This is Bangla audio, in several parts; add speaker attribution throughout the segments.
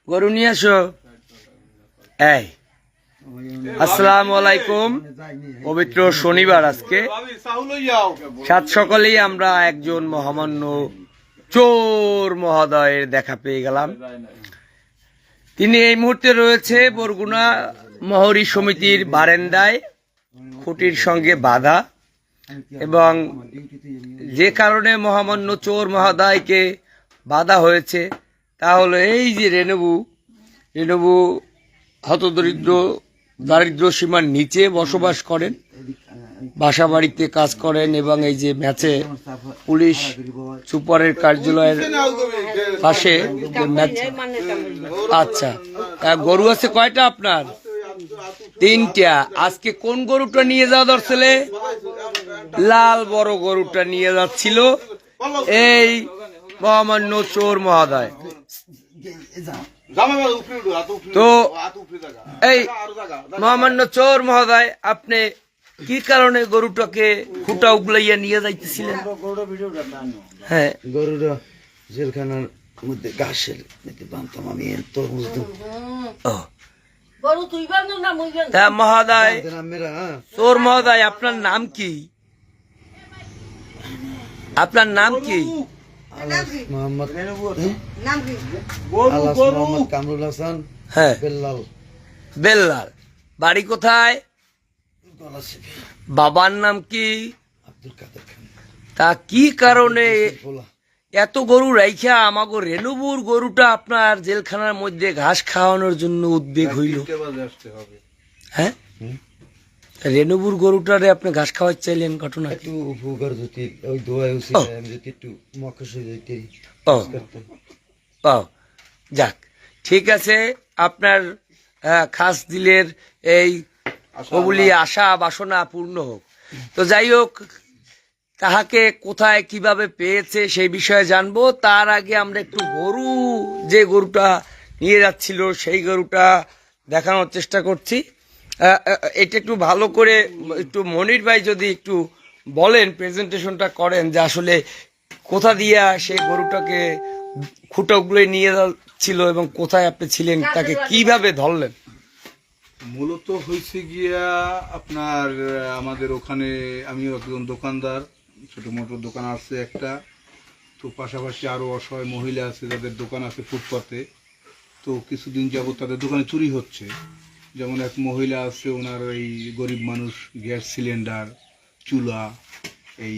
Speaker 1: গরু নিয়ে আসো। এই আসসালামু আলাইকুম, পবিত্র শনিবার আজকে। সাত সকালেই আমরা একজন মহামান্য চোর মহোদয়ের দেখা পেয়ে গেলাম। তিনি এই মুহূর্তে রয়েছে বরগুনা মহরী সমিতির বারান্দায়, খুঁটির সঙ্গে বাঁধা, এবং যে কারণে মহামান্য চোর মহোদয়কে বাধা হয়েছে তা হলো এই যে রেণবু দারিদ্র সীমার নিচে বসবাস করেন, বাসা বাড়িতে কাজ করেন, এবং এই যে ম্যাচে পুলিশ সুপারের কার্যালয়ের পাশে আচ্ছা, গরু আছে কয়টা আপনার? 3টা। আজকে কোন গরুটা নিয়ে যাওয়া দরছিলে? লাল বড় গরুটা নিয়ে যাচ্ছিল এই মহামান্য চোর মহোদয়। তো এই মহামান্য চোর মহোদয়, আপনি কি কারণে গরুটাকে খুঁটা উগলাইয়া নিয়ে যাইতেছিলেন? হ্যাঁ,
Speaker 2: গরুটা জেলখানার মধ্যে ঘাসের মধ্যে বাঁধতাম আমি।
Speaker 1: মহোদয়, চোর মহোদয়, আপনার নাম কি? আপনার নাম কি?
Speaker 2: মোহাম্মদ কামরুল হাসান।
Speaker 1: হ্যাঁ,
Speaker 2: বেল্লাল।
Speaker 1: বেল্লাল। বাড়ি কোথায়? বাবার নাম কি?
Speaker 2: আব্দুল কাদের খান।
Speaker 1: তা কি কারণে এত গরু রাইখা আমাগো রেণুবুর গরুটা আপনার জেলখানার মধ্যে ঘাস খাওয়ানোর জন্য উদ্বেগ হইল? হ্যাঁ, রেণুবুর গরুটারে আপনি ঘাস খাওয়াতে চাইলেন, ঘটনা
Speaker 2: একটু উপকার যদি ওই দোয়া যদি একটু মকস হয়ে যাইতে।
Speaker 1: ও যাক, ঠিক আছে, আপনার খাস দিলের এই কবুলি আশা বাসনা পূর্ণ হোক। তো যাই হোক, তাহাকে কোথায় কিভাবে পেয়েছে সেই বিষয়ে জানবো। তার আগে আমরা একটু যে গরুটা নিয়ে যাচ্ছিল সেই গরুটা দেখানোর চেষ্টা করছি। এটা একটু ভালো করে একটু মনির ভাই যদি একটু বলেন, প্রেজেন্টেশনটা করেন যে আসলে কোথা দিয়া সেই গরুটাকে খুঁটোগুলো নিয়ে যাচ্ছিল এবং কোথায় আপনি ছিলেন, তাকে কিভাবে ধরলেন?
Speaker 3: মূলত হয়েছে গিয়া আপনার আমাদের ওখানে আমিও একজন দোকানদার, ছোট মোটো দোকান আছে একটা, তো পাশাপাশি আরো অসহায় মহিলা আছে যাদের দোকান আছে ফুটপাতে। তো কিছুদিন যাবত তাদের দোকানে চুরি হচ্ছে। যেমন এক মহিলা আছে, ওনার এই গরিব মানুষ গ্যাস সিলিন্ডার, চুলা, এই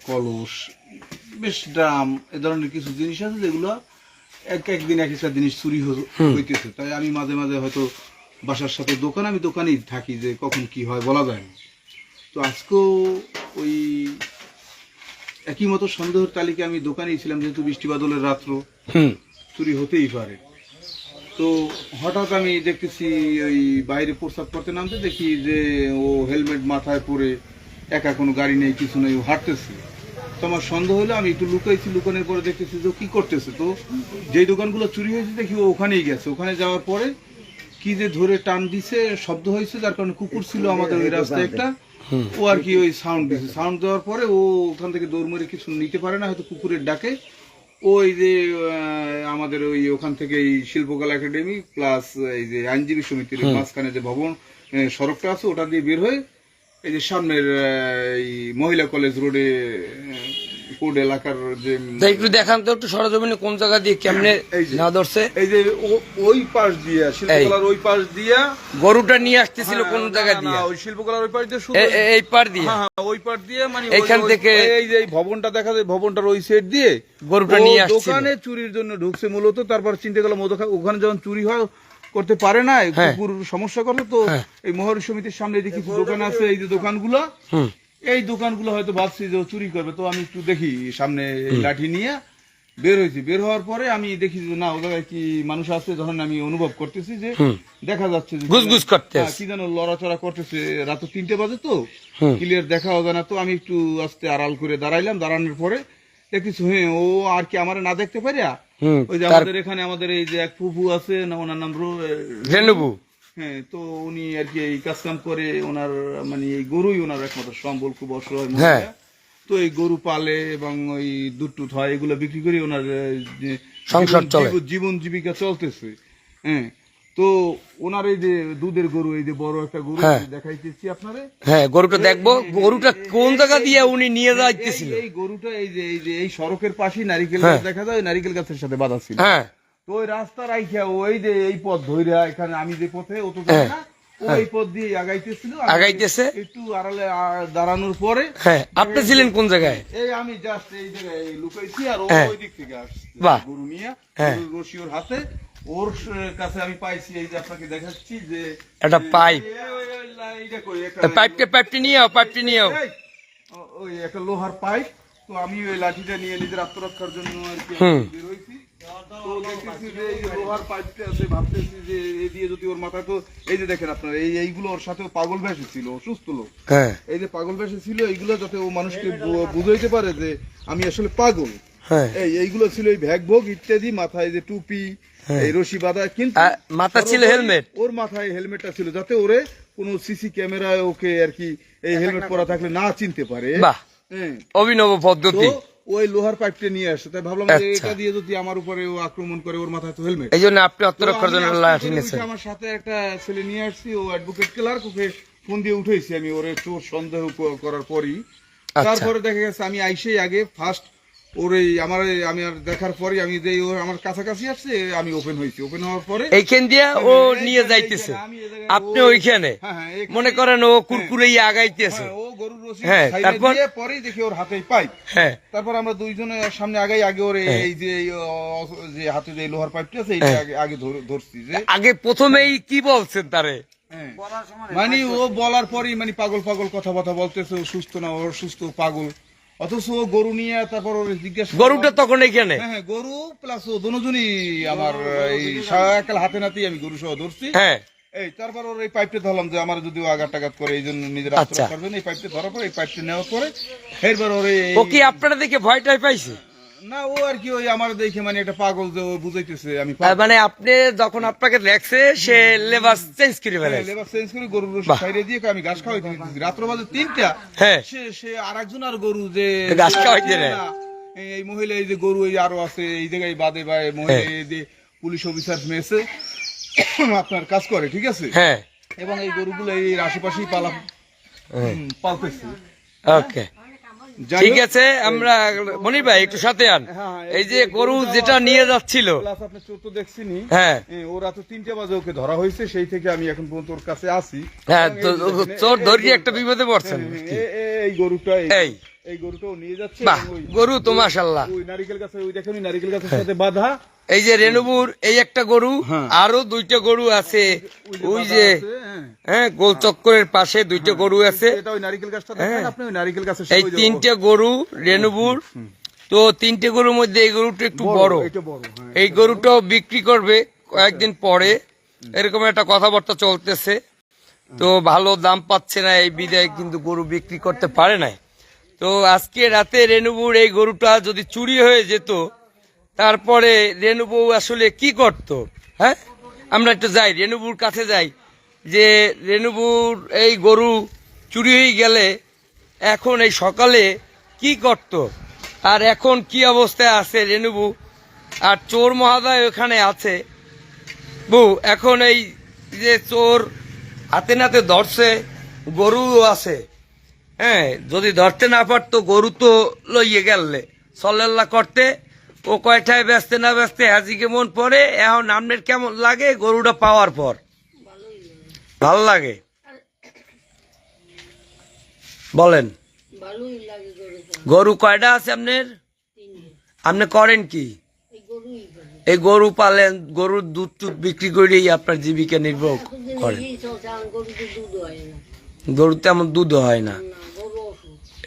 Speaker 3: কলস, বেশ ড্রাম, এ ধরনের কিছু জিনিস আছে যেগুলো একদিন এক একটা জিনিস চুরি হইতেছে। তাই আমি মাঝে মাঝে হয়তো বাসার সাথে আমি দোকানেই থাকি, যে কখন কি হয় বলা যায় না। তো আজকেও ওই একই মতো সন্দেহের তালিকা আমি দোকানেই ছিলাম, যেহেতু বৃষ্টি বাদলের রাত্র, চুরি হতেই পারে। তো হঠাৎ আমি দেখতেছি ওই বাইরে প্রস্রাব করতে নামতে দেখি যে ও হেলমেট মাথায় পরে একা, কোনো গাড়ি নেই, কিছু নেই, ও হাঁটতেছে। তো আমার সন্দেহ হলো, আমি একটু লুকাইছি, লুকানোর পরে দেখতেছি যে কি করতেছে। তো যেই দোকানগুলো চুরি হয়েছে দেখি ও ওখানেই গেছে। ওখানে যাওয়ার পরে কি যে ধরে টান দিছে, শব্দ হয়েছে, যার কারণে কুকুর ছিল আমাদের ওই রাস্তায় একটা, ও আর কি ওই সাউন্ড দিছে। সাউন্ড দেওয়ার পরে ও ওখান থেকে দৌড় মেরে কিছু নিতে পারে না, হয়তো কুকুরের ডাকে ওই যে আমাদের ওই ওখান থেকে এই শিল্পকলা একাডেমি প্লাস এই যে আইনজীবী সমিতির মাঝখানে যে ভবন সড়কটা আছে, ওটা দিয়ে বের হয়ে এই যে সামনের এই মহিলা কলেজ রোডে কোড এলাকার যে
Speaker 1: একটু দেখান তো, একটু সরজমিনে কোন জায়গা দিয়ে কেমনে না ধরছে?
Speaker 3: এই যে ওই পাশ দিয়া, শিল্পকলার ওই পাশ দিয়া
Speaker 1: গরুটা নিয়ে আসতেছিল কোন জায়গা দিয়ে?
Speaker 3: ওই শিল্পকলার ওই পাশ দিয়ে,
Speaker 1: এই পার দিয়ে,
Speaker 3: ওই পার দিয়ে, মানে
Speaker 1: এইখান থেকে
Speaker 3: এই যে ভবনটা দেখা যায়, ভবনটার ওই সাইড দিয়ে
Speaker 1: গরুটা নিয়ে আসছিল।
Speaker 3: দোকানে চুরির জন্য ঢুকছে মূলত। তারপর চিন্তা করলাম ওখানে যখন চুরি হয় করতে পারে না, কুকুর সমস্যা করে। তো এই মহরী সমিতির সামনে দেখি দোকান আছে, এই যে দোকানগুলো, এই দোকানগুলো হয়তো ভাবছি যে চুরি করবে। তো আমি একটু দেখি সামনে লাঠি নিয়ে বের হয়েছি। বের হওয়ার পরে আমি দেখি যে না, ও জায়গায় কি মানুষ আছে। যখন আমি অনুভব করতেছি যে দেখা যাচ্ছে যে
Speaker 1: গুজগুজ করতে,
Speaker 3: কি যেন লড়াচড়া করতেছে, রাত 3টে বাজে, তো ক্লিয়ার দেখা হবে না। তো আমি একটু আস্তে আড়াল করে দাঁড়াইলাম। দাঁড়ানোর পরে দেখতেছি ও আর কি আমার না দেখতে পারিয়া, ওই যে আমাদের এখানে আমাদের এই যে এক ফুফু আছে না, ওনার নাম
Speaker 1: রেণুবু।
Speaker 3: হ্যাঁ, তো উনি আর কি এই কাজ কাম করে, ওনার মানে এই গরুই ওনার একমাত্র সম্বল, খুব অসহায়। তো এই গরু পালে এবং ওই দুধ টুধ হয়, এগুলো বিক্রি করে ওনার যে
Speaker 1: সংসার চলে।
Speaker 3: জীবন জীবিকা চলতেছে। হ্যাঁ, তো ওনার এই যে দুধের গরু, এই যে বড় একটা গরু
Speaker 1: হ্যাঁ।
Speaker 3: দেখাইতেছি আপনারে।
Speaker 1: হ্যাঁ, গরুটা দেখবো, গরুটা কোন জায়গা দিয়ে উনি নিয়ে যাইতেছিল।
Speaker 3: এই গরুটা এই সড়কের পাশেই নারিকেল
Speaker 1: হ্যাঁ।
Speaker 3: গাছ দেখা যায়, ওই নারিকেল গাছের সাথে বাঁধা ছিল।
Speaker 1: হ্যাঁ,
Speaker 3: তো ওই রাস্তা রাইখা ওই যে এই পথ ধইরা, এখানে আমি যে পথে অত জানি না, ওই পথ দিয়ে আগাইতেছিল।
Speaker 1: আগাইতেছে।
Speaker 3: একটু আড়ালে দাঁড়ানোর পরে
Speaker 1: হ্যাঁ, আপনি ছিলেন কোন জায়গায়?
Speaker 3: এই আমি জাস্ট এই জায়গায় লুকাইছি, আর ও
Speaker 1: হ্যাঁ।
Speaker 3: ওই দিক থেকে আসছে
Speaker 1: বাহ।
Speaker 3: গরু নিয়ে।
Speaker 1: হ্যাঁ।
Speaker 3: গরুর রশি ওর হাতে, ওর কাছে আমি পাইছি, এই যে আপনাকে দেখাচ্ছি যে
Speaker 1: একটা পাইপ।
Speaker 3: এইটা কই একটা
Speaker 1: পাইপটি নিয়ে আও, পাইপটি নিয়ে আও।
Speaker 3: এই, ওই একটা লোহার পাইপ। তো আমি ওই লাঠিটা নিয়ে নিজের আত্মরক্ষার জন্য আর কি
Speaker 1: হুম।
Speaker 3: বের হইছি। তো দেখতেছি যে এই যে লোহার পাইপটা আছে, ভাবতেছি যে এই দিয়ে যদি ওর মাথায়, তো এই যে দেখেন আপনার এইগুলো ওর সাথে পাগল ভেসে ছিল, অসুস্থ লোক।
Speaker 1: হ্যাঁ,
Speaker 3: এই যে পাগল ভেসে ছিল, এইগুলো যাতে ও মানুষকে বুঝাইতে পারে যে আমি আসলে পাগল।
Speaker 1: হ্যাঁ।
Speaker 3: এইগুলো ছিল এই ভ্যাগ ভোগ ইত্যাদি, মাথায় যে টুপি, এই রশি বাঁধা, কিন্তু
Speaker 1: মাথা ছিল হেলমেট।
Speaker 3: ওর মাথায় হেলমেটটা ছিল, যাতে ওরে কোনো সিসি ক্যামেরায় ওকে আর কি এই হেলমেট পরা থাকলে না চিনতে পারে।
Speaker 1: বাহ,
Speaker 3: হ্যাঁ।
Speaker 1: অভিনব
Speaker 3: তো
Speaker 1: পদ্ধতি।
Speaker 3: ওই লোহার পাইপটা নিয়ে আসছে, তাই ভাবলাম যে
Speaker 1: আচ্ছা।
Speaker 3: এটা দিয়ে যদি আমার উপরে ও আক্রমণ করে, ওর মাথায় তো হেলমেট।
Speaker 1: এই জন্য আপনি আত্মরক্ষার জন্য লাঠি নিয়েছেন।
Speaker 3: আমার সাথে একটা ছেলে নিয়ে আসছি, ও অ্যাডভোকেট ক্লার্ক, ওকে ফোন দিয়ে উঠেছি আমি, ওরে চোর সন্দেহ করার পরই।
Speaker 1: আচ্ছা।
Speaker 3: তারপরে দেখা গেছে আমি আইসেই আগে ফার্স্ট ওর আমি আর দেখার পরে আমি যে ও আমার কাছাকাছি আসছে, আমি ওপেন হয়েছি। ওপেন হওয়ার পরে
Speaker 1: এইখান দিয়ে ও নিয়ে যাইতেছে, আপনি ওইখানে মনে করেন ও কুরকুরে আগাইতেছে।
Speaker 3: ও গরুর রশি
Speaker 1: হ্যাঁ,
Speaker 3: সাইডে
Speaker 1: তারপর?
Speaker 3: দিয়ে পরেই দেখি ওর হাতে পাইপ।
Speaker 1: হ্যাঁ,
Speaker 3: তারপর আমরা দুইজনে সামনে আগে ওর এই যে যে হাতে যে লোহার পাইপটা আছে, এইটা আগে ধরছি যে
Speaker 1: আগে প্রথমেই কি বলছেন তারে?
Speaker 3: হ্যাঁ। মানে ও বলার পরেই মানে পাগল পাগল কথাবার্তা বলতেছে, ও সুস্থ না, ওর সুস্থ পাগল। অথচ ও গরু নিয়ে তারপর ওর জিজ্ঞাসা,
Speaker 1: গরুটা তখন এখানে।
Speaker 3: হ্যাঁ গরু প্লাস ও দুজনই আমার এই সারাকাল হাতে নাতেই আমি গরু সহ ধরছি।
Speaker 1: হ্যাঁ,
Speaker 3: এই তারপর ওর এই পাইপটা ধরলাম যে আমার যদি আঘাত টাঘাত করে, এই জন্য নিজের
Speaker 1: আচ্ছা।
Speaker 3: আত্মরক্ষার জন্য এই পাইপটা ধরার পরে, এই পাইপটা নেওয়ার পরে এরপর ওর
Speaker 1: ও কি আপনারা দেখে ভয়টাই পাইছে?
Speaker 3: না, ও আর কি ওই আমার দেখে মানে একটা পাগল, যে ও বুঝাইতেছে আমি
Speaker 1: মানে আপনি যখন আপনাকে দেখছে সে লেবাস চেঞ্জ করে ফেলে।
Speaker 3: লেবার চেঞ্জ করে গরুর রশি সাইডে দিয়ে আমি ঘাস খাওয়াইতে দিতেছি। রাত্র বাজে 3টা।
Speaker 1: হ্যাঁ,
Speaker 3: সে আরেকজন আর গরু যে
Speaker 1: ঘাস খাওয়াইতে নেয়।
Speaker 3: এই মহিলা, এই যে গরু এই আরো আছে এই জায়গায় বাদে বা মহিলা এই যে পুলিশ অফিসার মেসে আপনার কাজ করে, ঠিক আছে।
Speaker 1: হ্যাঁ,
Speaker 3: এবং এই গরুগুলো এই আশেপাশেই পালতেছে।
Speaker 1: ওকে, ঠিক আছে। আমরা মনির ভাই একটু সাথে আন। এই যে গরু যেটা নিয়ে যাচ্ছিল,
Speaker 3: আপনি চোর তো দেখছিনি।
Speaker 1: হ্যাঁ,
Speaker 3: ওরা তো 3টা বাজে ওকে ধরা হয়েছে, সেই থেকে আমি এখন পর্যন্ত ওর কাছে আছি।
Speaker 1: হ্যাঁ, চোর ধরিয়ে একটা বিপদে পড়ছেন।
Speaker 3: এই গরুটা
Speaker 1: এই
Speaker 3: এই গরুটাও নিয়ে যাচ্ছে।
Speaker 1: বাহ, গরু তো মাশাআল্লাহ।
Speaker 3: ওই নারিকেল গাছে, ওই দেখেন নারিকেল গাছের সাথে বাঁধা।
Speaker 1: এই যে রেণুপুর এই একটা গরু, আরো 2টা গরু আছে ওই যে, হ্যাঁ, গোল চক্করের পাশে 2টা গরু আছে।
Speaker 3: এটা ওই নারিকেল গাছটা দেখেন আপনি, ওই নারিকেল গাছের
Speaker 1: এই 3টে গরু রেণুপুর। তো 3টে গরুর মধ্যে এই গরুটা একটু বড়।
Speaker 3: এটা বড়।
Speaker 1: এই গরুটাও বিক্রি করবে কয়েকদিন পরে, এরকম একটা কথাবার্তা চলতেছে। তো ভালো দাম পাচ্ছে না, এই বিদায় কিন্তু গরু বিক্রি করতে পারে নাই। তো আজকে রাতে রেণুপুর এই গরুটা যদি চুরি হয়ে যেত, তারপরে রেণুবু আসলে কি করত? হ্যাঁ, আমরা একটু যাই, রেণুবুর কাছে যাই, যে রেণুবুর এই গরু চুরি হয়ে গেলে এখন এই সকালে কি করত, আর এখন কি অবস্থায় আছে রেণুবু, আর চোর মহাদয় ওখানে আছে। বউ, এখন এই যে চোর হাতে নাতে ধরছে, গরুও আছে। হ্যাঁ, যদি ধরতে না পারতো, গরু তো লইয়ে গেলে সল্লাল্লাহ করতে। ও কয়টায় ব্যস্তে না ব্যস্তে হাজিকে মন পড়ে। এখন আপনার কেমন লাগে গরুটা পাওয়ার পর? ভালো লাগে, বলেন। গরু কয়টা আছে আপনার? আপনি করেন কি? এই গরু পালেন, গরুর দুধ টুধ বিক্রি করেই আপনার জীবিকা নির্বাহ করেন। গরু তেমন দুধ হয় না।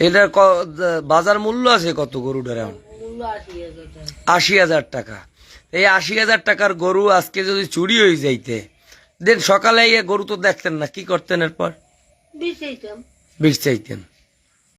Speaker 1: এটার বাজার মূল্য আছে কত গরুটার? এখন 80,000 টাকা। এই 80,000 টাকার গরু আজকে যদি চুরি হয়ে যাইতে, দেন সকালে গরু তো দেখতেন না, কি করতেন? এরপর বিষ চাইতেন।